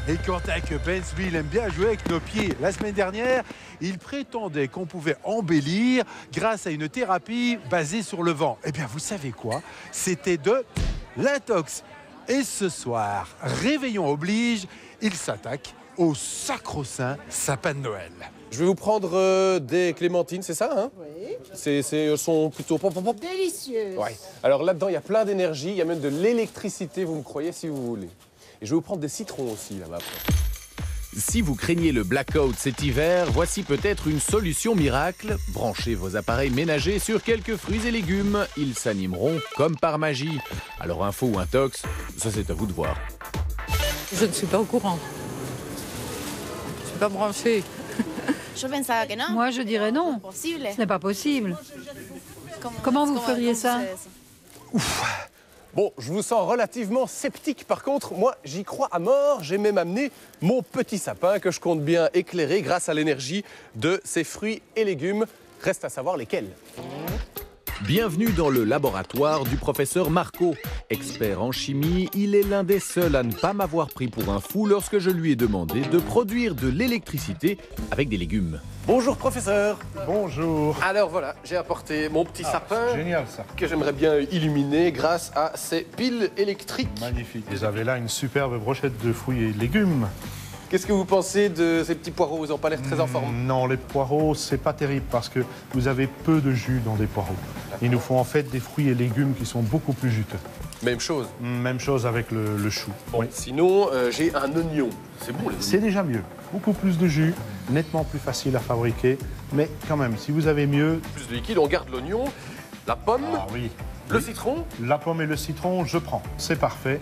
Et Quentin que Benz, lui, il aime bien jouer avec nos pieds. La semaine dernière, il prétendait qu'on pouvait embellir grâce à une thérapie basée sur le vent. Eh bien, vous savez quoi? C'était de l'intox. Et ce soir, réveillon oblige, il s'attaque au sacro-saint sapin de Noël. Je vais vous prendre des clémentines, c'est ça, hein? Oui. Elles sont plutôt... Délicieux. Ouais. Alors là-dedans, il y a plein d'énergie, il y a même de l'électricité, vous me croyez, si vous voulez. Et je vais vous prendre des citrons aussi, là-bas. Si vous craignez le blackout cet hiver, voici peut-être une solution miracle. Branchez vos appareils ménagers sur quelques fruits et légumes. Ils s'animeront comme par magie. Alors info ou intox, ça c'est à vous de voir. Je ne suis pas au courant. Je ne suis pas branchée. Moi, je dirais non. Ce n'est pas possible. Comment vous feriez ça? Bon, je vous sens relativement sceptique. Par contre, moi, j'y crois à mort. J'ai même amené mon petit sapin que je compte bien éclairer grâce à l'énergie de ces fruits et légumes. Reste à savoir lesquels. Bienvenue dans le laboratoire du professeur Marco. Expert en chimie, il est l'un des seuls à ne pas m'avoir pris pour un fou lorsque je lui ai demandé de produire de l'électricité avec des légumes. Bonjour, professeur. Bonjour. Alors voilà, j'ai apporté mon petit sapin. Génial ça. Que j'aimerais bien illuminer grâce à ces piles électriques. Magnifique. Vous avez là une superbe brochette de fruits et légumes. Qu'est-ce que vous pensez de ces petits poireaux? Ils n'ont pas l'air très en forme. Non, les poireaux, c'est pas terrible parce que vous avez peu de jus dans des poireaux. Il nous faut en fait des fruits et légumes qui sont beaucoup plus juteux. Même chose. Même chose avec le chou. Bon, Oui. sinon, j'ai un oignon. C'est bon, les C'est déjà mieux. Beaucoup plus de jus, nettement plus facile à fabriquer. Mais quand même, si vous avez mieux... plus de liquide, on garde l'oignon, la pomme, Ah oui. le citron. La pomme et le citron, je prends. C'est parfait.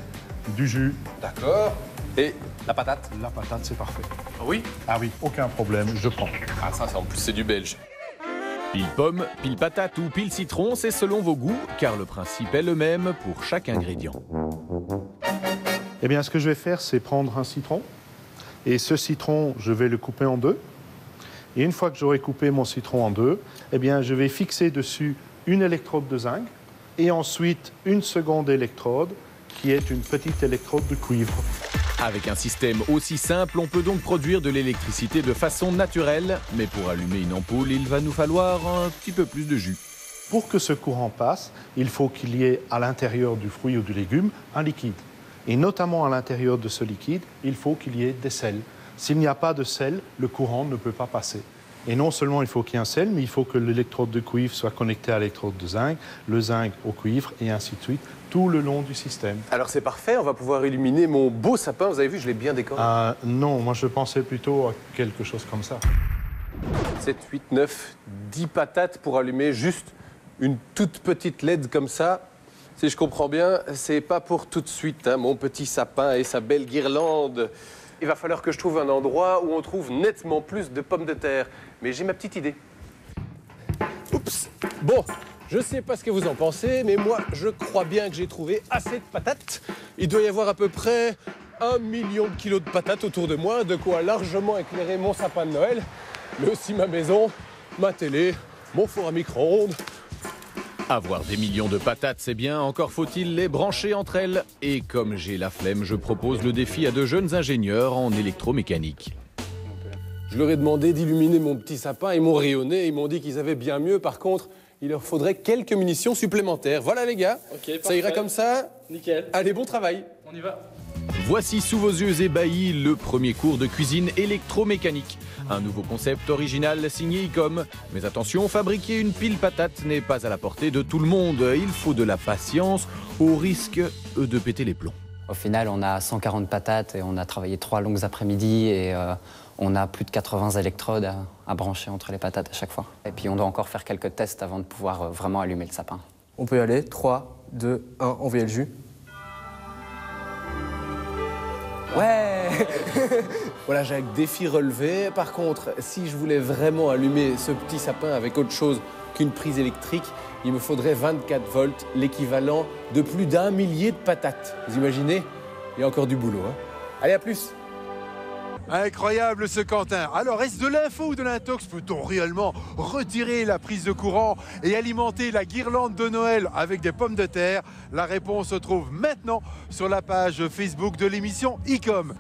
Du jus. D'accord. Et la patate. La patate, c'est parfait. Oui. Ah oui, aucun problème, je prends. Ah ça, en plus, c'est du belge. Pile pomme, pile patate ou pile citron, c'est selon vos goûts, car le principe est le même pour chaque ingrédient. Eh bien, ce que je vais faire, c'est prendre un citron. Et ce citron, je vais le couper en deux. Et une fois que j'aurai coupé mon citron en deux, eh bien, je vais fixer dessus une électrode de zinc et ensuite une seconde électrode qui est une petite électrode de cuivre. Avec un système aussi simple, on peut donc produire de l'électricité de façon naturelle. Mais pour allumer une ampoule, il va nous falloir un petit peu plus de jus. Pour que ce courant passe, il faut qu'il y ait à l'intérieur du fruit ou du légume un liquide. Et notamment à l'intérieur de ce liquide, il faut qu'il y ait des sels. S'il n'y a pas de sel, le courant ne peut pas passer. Et non seulement il faut qu'il y ait un sel, mais il faut que l'électrode de cuivre soit connectée à l'électrode de zinc, le zinc au cuivre, et ainsi de suite, tout le long du système. Alors c'est parfait, on va pouvoir illuminer mon beau sapin. Vous avez vu, je l'ai bien décoré. Non, moi je pensais plutôt à quelque chose comme ça. 7, 8, 9, 10 patates pour allumer juste une toute petite LED comme ça. Si je comprends bien, c'est pas pour tout de suite, hein, mon petit sapin et sa belle guirlande. Il va falloir que je trouve un endroit où on trouve nettement plus de pommes de terre. Mais j'ai ma petite idée. Oups. Bon, je sais pas ce que vous en pensez, mais moi, je crois bien que j'ai trouvé assez de patates. Il doit y avoir à peu près 1 million de kilos de patates autour de moi, de quoi largement éclairer mon sapin de Noël, mais aussi ma maison, ma télé, mon four à micro-ondes. Avoir des millions de patates, c'est bien, encore faut-il les brancher entre elles. Et comme j'ai la flemme, je propose le défi à de jeunes ingénieurs en électromécanique. Je leur ai demandé d'illuminer mon petit sapin, ils m'ont rayonné, ils m'ont dit qu'ils avaient bien mieux. Par contre, il leur faudrait quelques munitions supplémentaires. Voilà les gars, ça ira comme ça. Nickel. Allez, bon travail. On y va. Voici sous vos yeux ébahis le premier cours de cuisine électromécanique. Un nouveau concept original signé ICOM. Mais attention, fabriquer une pile patate n'est pas à la portée de tout le monde. Il faut de la patience au risque de péter les plombs. Au final, on a 140 patates et on a travaillé 3 longues après-midi et on a plus de 80 électrodes à brancher entre les patates à chaque fois. Et puis on doit encore faire quelques tests avant de pouvoir vraiment allumer le sapin. On peut y aller. 3, 2, 1, envoyer le jus. Ouais. Voilà, j'ai un défi relevé. Par contre, si je voulais vraiment allumer ce petit sapin avec autre chose qu'une prise électrique, il me faudrait 24 volts, l'équivalent de plus d'1 millier de patates. Vous imaginez? Il y a encore du boulot, hein. Allez, à plus. Incroyable ce Quentin. Alors, est-ce de l'info ou de l'intox? Peut-on réellement retirer la prise de courant et alimenter la guirlande de Noël avec des pommes de terre? La réponse se trouve maintenant sur la page Facebook de l'émission ICOM.